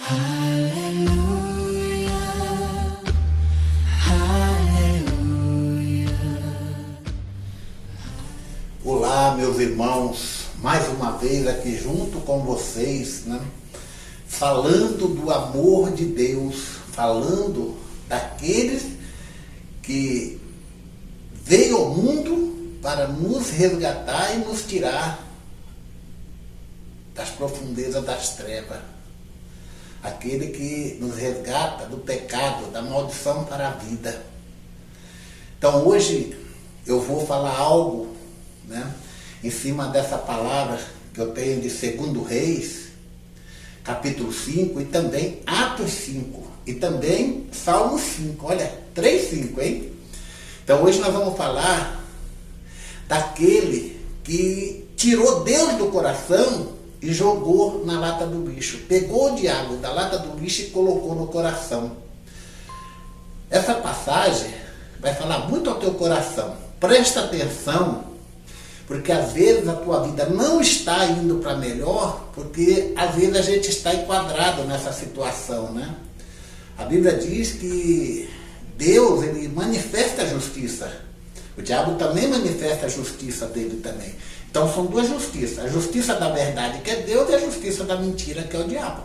Aleluia, aleluia. Olá, meus irmãos, mais uma vez aqui junto com vocês, né? Falando do amor de Deus, falando daqueles que veio ao mundo para nos resgatar e nos tirar das profundezas das trevas. Aquele que nos resgata do pecado, da maldição para a vida. Então hoje eu vou falar algo, né, em cima dessa palavra que eu tenho de 2 Reis, capítulo 5, e também Atos 5, e também Salmos 5. Olha, 3:5, hein? Então hoje nós vamos falar daquele que tirou Deus do coração e jogou na lata do lixo. Pegou o diabo da lata do lixo e colocou no coração. Essa passagem vai falar muito ao teu coração. Presta atenção, porque às vezes a tua vida não está indo para melhor, porque às vezes a gente está enquadrado nessa situação, né? A Bíblia diz que Deus, ele manifesta a justiça. O diabo também manifesta a justiça dele também. Então são duas justiças. A justiça da verdade, que é Deus, e a justiça da mentira, que é o diabo.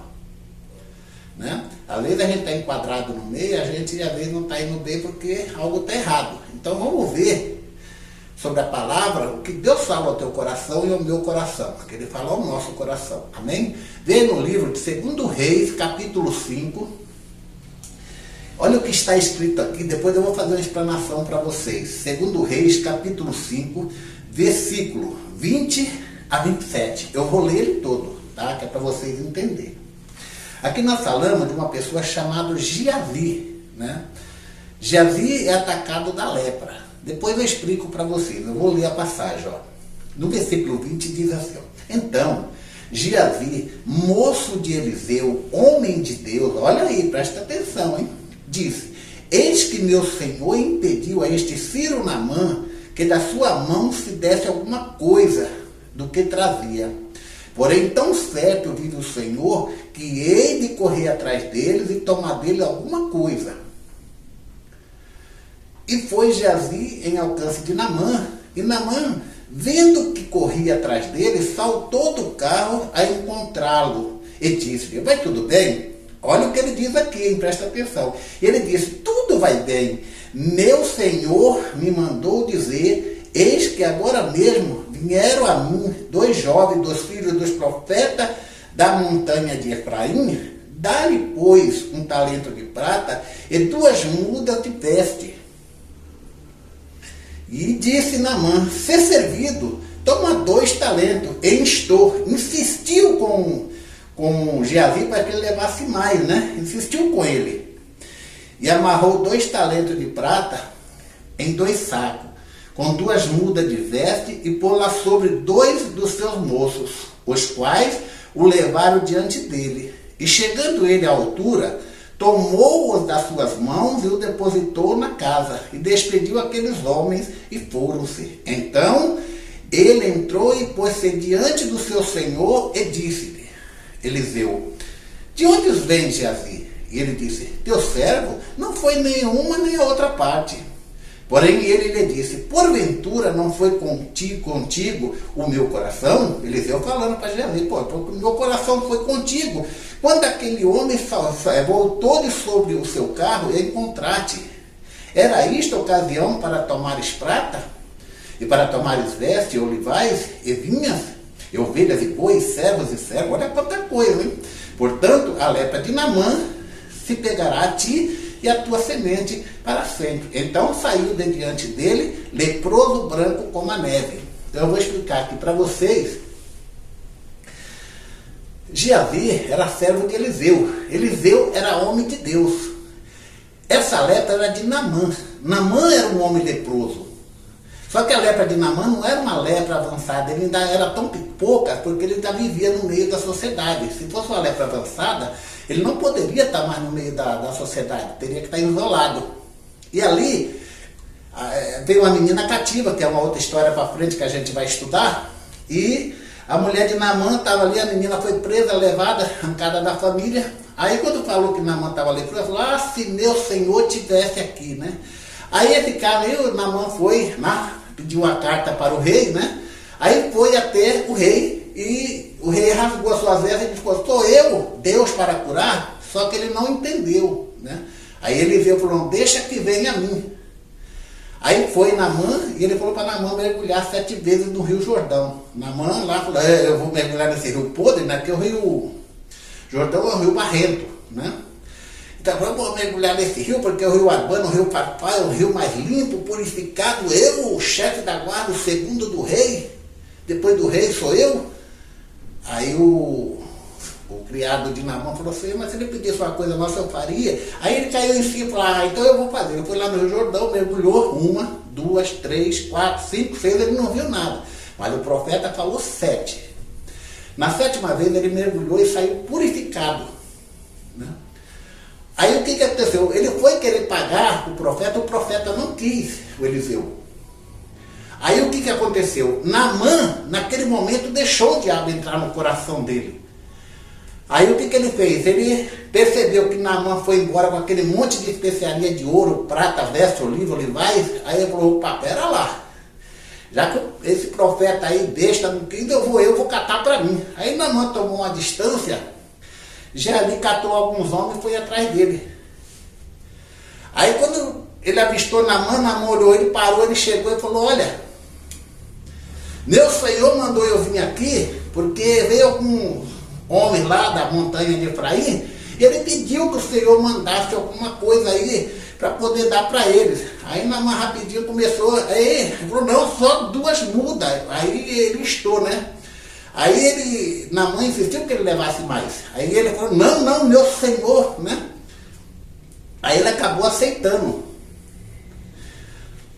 Né? Às vezes a gente está enquadrado no meio, a gente às vezes não está indo bem porque algo está errado. Então vamos ver sobre a palavra, o que Deus fala ao teu coração e ao meu coração. Que ele fala ao nosso coração. Amém? Vê no livro de 2 Reis, capítulo 5. Olha o que está escrito aqui, depois eu vou fazer uma explanação para vocês. 2 Reis, capítulo 5, versículo 20 a 27. Eu vou ler ele todo, tá? Que é para vocês entenderem. Aqui nós falamos de uma pessoa chamada Geazi, né? Geazi é atacado da lepra. Depois eu explico para vocês, eu vou ler a passagem, ó. No versículo 20 diz assim, ó. Então, Geazi, moço de Eliseu, homem de Deus, olha aí, presta atenção, hein? Disse, eis que meu senhor impediu a este Ciro Naamã que da sua mão se desse alguma coisa do que trazia. Porém, tão certo vive o Senhor, que hei de correr atrás deles e tomar dele alguma coisa. E foi Geazi em alcance de Naamã, e Naamã, vendo que corria atrás dele, saltou do carro a encontrá-lo, e disse-lhe, vai tudo bem? Olha o que ele diz aqui, hein? Presta atenção. Ele disse, tudo vai bem. Meu Senhor me mandou dizer, eis que agora mesmo vieram a mim 2 jovens, 2 filhos dos profetas da montanha de Efraim, dá-lhe, pois, 1 talento de prata e 2 mudas de veste. E disse Naamã, ser servido, toma 2 talentos, e insistiu com Geazi para que ele levasse mais, né? Insistiu com ele. E amarrou 2 talentos de prata em 2 sacos, com 2 mudas de veste, e pô-la sobre 2 dos seus moços, os quais o levaram diante dele. E chegando ele à altura, tomou-os das suas mãos e o depositou na casa, e despediu aqueles homens, e foram-se. Então ele entrou e pôs-se diante do seu senhor, e disse-lhe, Eliseu, de onde vem Geazi? E ele disse, teu servo não foi nenhuma nem a outra parte. Porém ele lhe disse, porventura não foi contigo o meu coração? Eliseu falando para Geazi, o meu coração foi contigo. Quando aquele homem voltou de sobre o seu carro e encontrar-te, era isto a ocasião para tomares prata? E para tomares veste, olivais e vinhas? E ovelhas e bois, servos e servos, olha quanta coisa, hein? Portanto, a lepra de Naamã se pegará a ti e a tua semente para sempre. Então saiu de diante dele, leproso branco como a neve. Então eu vou explicar aqui para vocês. Geazi era servo de Eliseu. Eliseu era homem de Deus. Essa lepra era de Naamã. Naamã era um homem leproso. Só que a lepra de Naamã não era uma lepra avançada, ele ainda era tão pouca porque ele ainda vivia no meio da sociedade. Se fosse uma lepra avançada, ele não poderia estar mais no meio da sociedade, teria que estar isolado. E ali veio uma menina cativa, que é uma outra história para frente que a gente vai estudar, e A mulher de Naamã estava ali, a menina foi presa, levada, arrancada da família. Aí quando falou que Naamã estava ali, falou, se meu senhor tivesse aqui, né? Aí esse cara aí, o Naamã foi, pediu uma carta para o rei, né? Aí foi até o rei e o rei rasgou as suas vestes e disse, sou eu, Deus para curar? Só que ele não entendeu, né? Aí ele veio e falou, deixa que venha a mim. Aí foi Naamã e ele falou para Naamã mergulhar 7 vezes no Rio Jordão. Naamã lá falou, eu vou mergulhar nesse rio podre, né? Porque o Rio Jordão é um rio barrento, né? Então vamos mergulhar nesse rio, porque é o rio Abana, o rio Papai, é o rio mais limpo, purificado. Eu, o chefe da guarda, o segundo do rei, depois do rei sou eu. Aí o criado de Naamã falou assim, mas se ele pedisse uma coisa nossa, eu faria. Aí ele caiu em si e falou, então eu vou fazer. Ele foi lá no Rio Jordão, mergulhou 1, 2, 3, 4, 5, 6, ele não viu nada. Mas o profeta falou 7. Na 7ª vez ele mergulhou e saiu purificado, né? Aí o que aconteceu? Ele foi querer pagar o profeta não quis, o Eliseu. Aí o que aconteceu? Naamã, naquele momento, deixou o diabo entrar no coração dele. Aí o que ele fez? Ele percebeu que Naamã foi embora com aquele monte de especiaria de ouro, prata, vestes, oliva, olivais. Aí ele falou, opa, pera lá. Já que esse profeta aí, besta, não quis, eu vou catar para mim. Aí Naamã tomou uma distância, já ali catou alguns homens e foi atrás dele. Aí quando ele avistou Naamã olhou, ele parou, ele chegou e falou, olha, meu senhor mandou eu vir aqui, porque veio alguns homens lá da montanha de Efraim, e ele pediu que o senhor mandasse alguma coisa aí, para poder dar para eles. Aí Naamã rapidinho começou, aí ele falou, não, só 2 mudas. Aí ele estou, né? Aí Naamã insistiu que ele levasse mais. Aí ele falou, não, meu senhor, né? Aí ele acabou aceitando.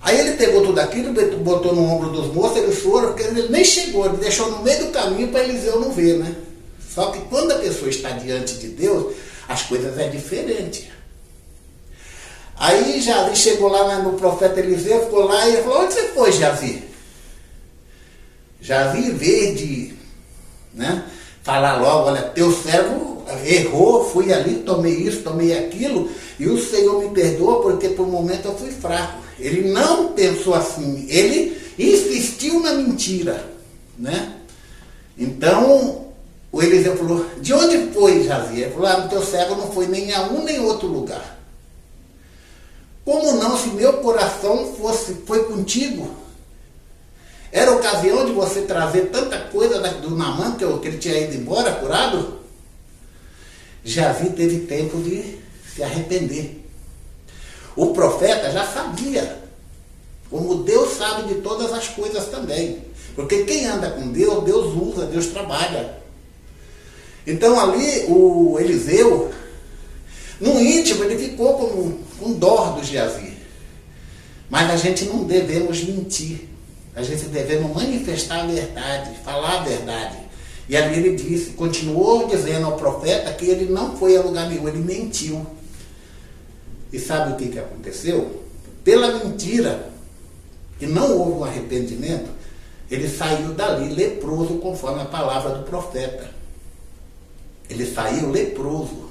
Aí ele pegou tudo aquilo, botou no ombro dos moços, eles foram, porque ele nem chegou, ele deixou no meio do caminho para Eliseu não ver, né? Só que quando a pessoa está diante de Deus, as coisas é diferente. Aí Jazi chegou lá no profeta Eliseu, ficou lá e ele falou, onde você foi, Jazi? Jazi, em vez de, né, falar logo, olha, teu servo errou, fui ali, tomei isso, tomei aquilo, e o Senhor me perdoa porque por um momento eu fui fraco. Ele não pensou assim, ele insistiu na mentira, né? Então, o Eliseu falou, de onde foi, Jazi? Ele falou, o teu servo não foi nem a um nem outro lugar. Como não, se meu coração foi contigo? Era ocasião de você trazer tanta coisa do Naamã, que ele tinha ido embora, curado? Jazi teve tempo de se arrepender. O profeta já sabia, como Deus sabe de todas as coisas também. Porque quem anda com Deus, Deus usa, Deus trabalha. Então ali o Eliseu, no íntimo, ele ficou com dó do Geazi. Mas a gente não devemos mentir. A gente devemos manifestar a verdade, falar a verdade. E ali ele disse, continuou dizendo ao profeta que ele não foi a lugar nenhum, ele mentiu. E sabe o que aconteceu? Pela mentira, que não houve um arrependimento, ele saiu dali leproso, conforme a palavra do profeta. Ele saiu leproso.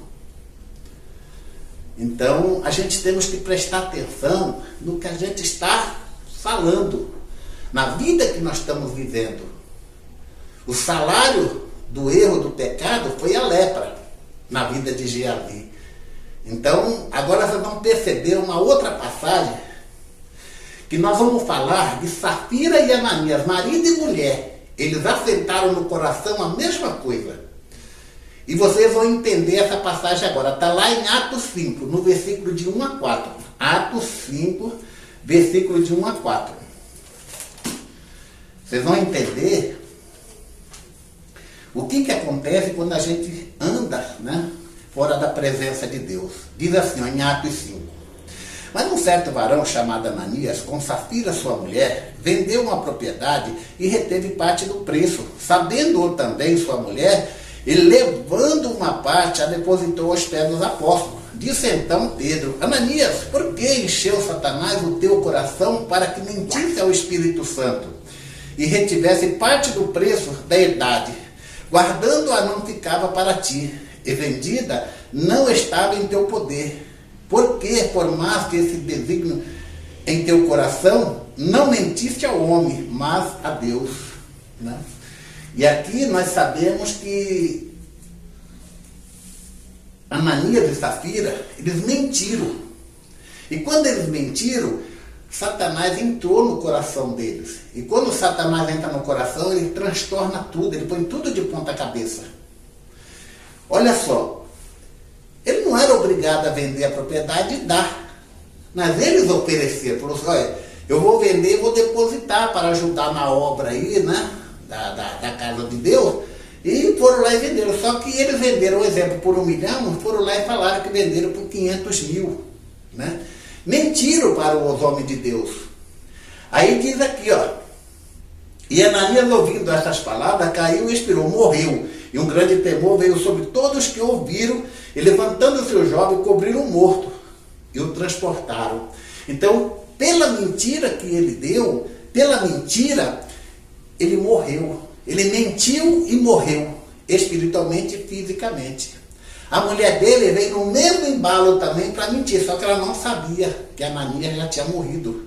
Então, a gente temos que prestar atenção no que a gente está falando, na vida que nós estamos vivendo. O salário do erro, do pecado, foi a lepra na vida de Geazi. Então, agora vocês vão perceber uma outra passagem, que nós vamos falar de Safira e Ananias, marido e mulher. Eles assentaram no coração a mesma coisa. E vocês vão entender essa passagem agora. Está lá em Atos 5, no versículo de 1 a 4. Atos 5, versículo de 1 a 4. Vocês vão entender o que acontece quando a gente anda, né, fora da presença de Deus. Diz assim, ó, em Atos 5. Mas um certo varão chamado Ananias, com Safira sua mulher, vendeu uma propriedade e reteve parte do preço. Sabendo também sua mulher, ele, levando uma parte, a depositou aos pés dos apóstolos. Disse então Pedro, Ananias, por que encheu Satanás o teu coração para que mentisse ao Espírito Santo e retivesse parte do preço da herdade, guardando-a não ficava para ti, e vendida não estava em teu poder. Porque, por mais que esse desígnio em teu coração, não mentiste ao homem, mas a Deus. Né? E aqui nós sabemos que Ananias e Safira, eles mentiram. E quando eles mentiram, Satanás entrou no coração deles. E quando Satanás entra no coração, ele transtorna tudo, ele põe tudo de ponta cabeça. Olha só, ele não era obrigado a vender a propriedade e dar. Mas eles ofereceram, falou assim, olha, eu vou vender e vou depositar para ajudar na obra aí, né, da casa de Deus. E foram lá e venderam. Só que eles venderam, por exemplo, por 1 milhão, foram lá e falaram que venderam por 500 mil. Né? Mentiram para os homens de Deus. Aí diz aqui, ó. E Ananias, ouvindo essas palavras, caiu e expirou, morreu. E um grande temor veio sobre todos que ouviram, e levantando o seu jovem, cobriram o morto e o transportaram. Então, pela mentira que ele deu, pela mentira, ele morreu. Ele mentiu e morreu, espiritualmente e fisicamente. A mulher dele veio no mesmo embalo também para mentir, só que ela não sabia que Ananias já tinha morrido.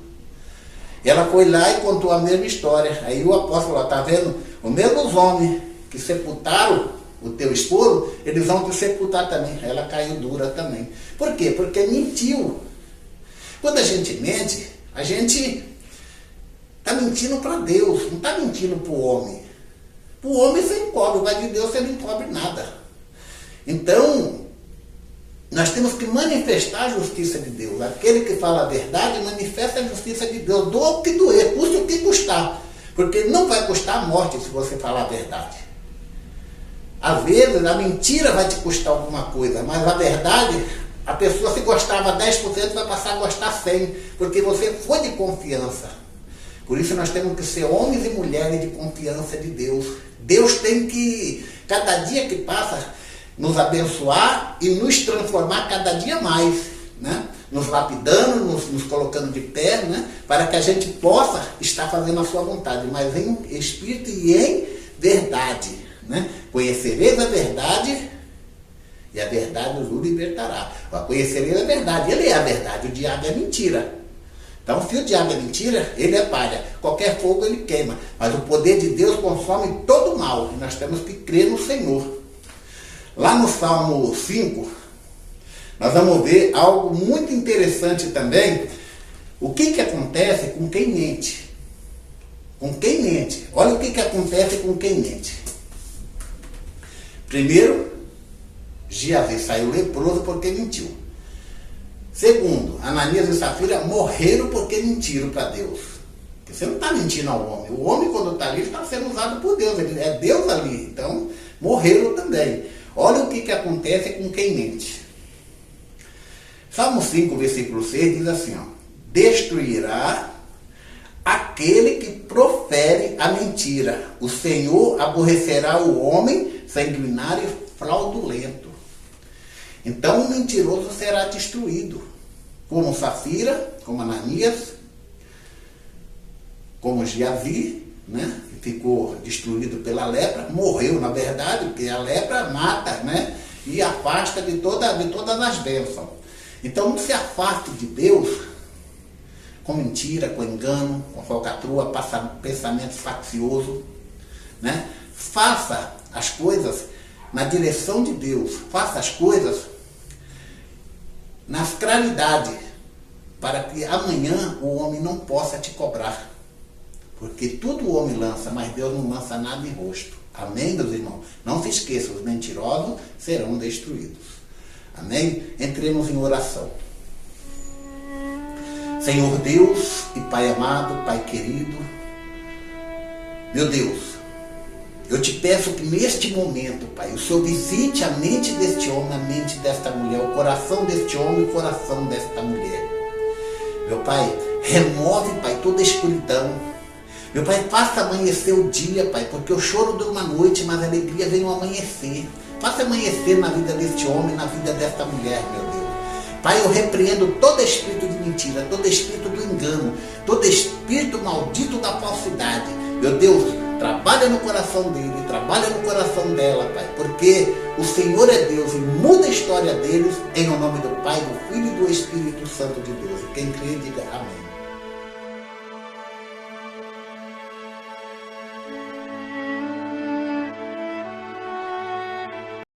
Ela foi lá e contou a mesma história. Aí o apóstolo falou, está vendo? Os mesmos homens que sepultaram o teu esposo, eles vão te sepultar também. Ela caiu dura também. Por quê? Porque mentiu. Quando a gente mente, a gente está mentindo para Deus, não está mentindo para o homem. Para o homem você encobre, mas de Deus você não encobre nada. Então, nós temos que manifestar a justiça de Deus. Aquele que fala a verdade manifesta a justiça de Deus. Doa o que doer, custa o que custar. Porque não vai custar a morte se você falar a verdade. Às vezes a mentira vai te custar alguma coisa, mas a verdade, a pessoa se gostava 10% vai passar a gostar 100%, porque você foi de confiança. Por isso nós temos que ser homens e mulheres de confiança de Deus. Deus tem que, cada dia que passa, nos abençoar e nos transformar cada dia mais, né? Nos lapidando, nos colocando de pé, né? Para que a gente possa estar fazendo a sua vontade, mas em espírito e em verdade, né? Conhecereis a verdade e a verdade vos libertará. Conhecereis a verdade, ele é a verdade, o diabo é mentira. Então, se o diabo é mentira, ele é palha. Qualquer fogo ele queima. Mas o poder de Deus consome todo o mal. E nós temos que crer no Senhor. Lá no Salmo 5, nós vamos ver algo muito interessante também. O que acontece com quem mente? Com quem mente. Olha o que acontece com quem mente. Primeiro, Giazi saiu leproso porque mentiu. Segundo, Ananias e Safira morreram porque mentiram para Deus. Porque você não está mentindo ao homem. O homem, quando está ali, está sendo usado por Deus. Ele é Deus ali. Então, morreram também. Olha o que acontece com quem mente. Salmo 5, versículo 6 diz assim, ó, destruirá aquele que profere a mentira. O Senhor aborrecerá o homem sanguinário e fraudulento. Então o mentiroso será destruído, como Safira, como Ananias, como Giazi, né? Ficou destruído pela lepra, morreu na verdade, porque a lepra mata, né? E afasta de todas as bênçãos. Então não se afaste de Deus com mentira, com engano, com falcatrua, pensamento faccioso, né? Faça as coisas na direção de Deus, faça as coisas nas claridades, para que amanhã o homem não possa te cobrar. Porque tudo o homem lança, mas Deus não lança nada em rosto. Amém, meus irmãos? Não se esqueçam, os mentirosos serão destruídos. Amém? Entremos em oração. Senhor Deus e Pai amado, Pai querido, meu Deus, eu te peço que neste momento, Pai, o Senhor visite a mente deste homem, a mente desta mulher, o coração deste homem, o coração desta mulher. Meu Pai, remove, Pai, toda a escuridão. Meu Pai, faça amanhecer o dia, Pai, porque o choro dura uma noite, mas a alegria vem ao amanhecer. Faça amanhecer na vida deste homem, na vida desta mulher, meu Deus. Pai, eu repreendo todo espírito de mentira, todo espírito do engano, todo espírito maldito da falsidade. Meu Deus, trabalha no coração dele, trabalha no coração dela, Pai, porque o Senhor é Deus e muda a história deles, em o nome do Pai, do Filho e do Espírito Santo de Deus. E quem crê, diga amém.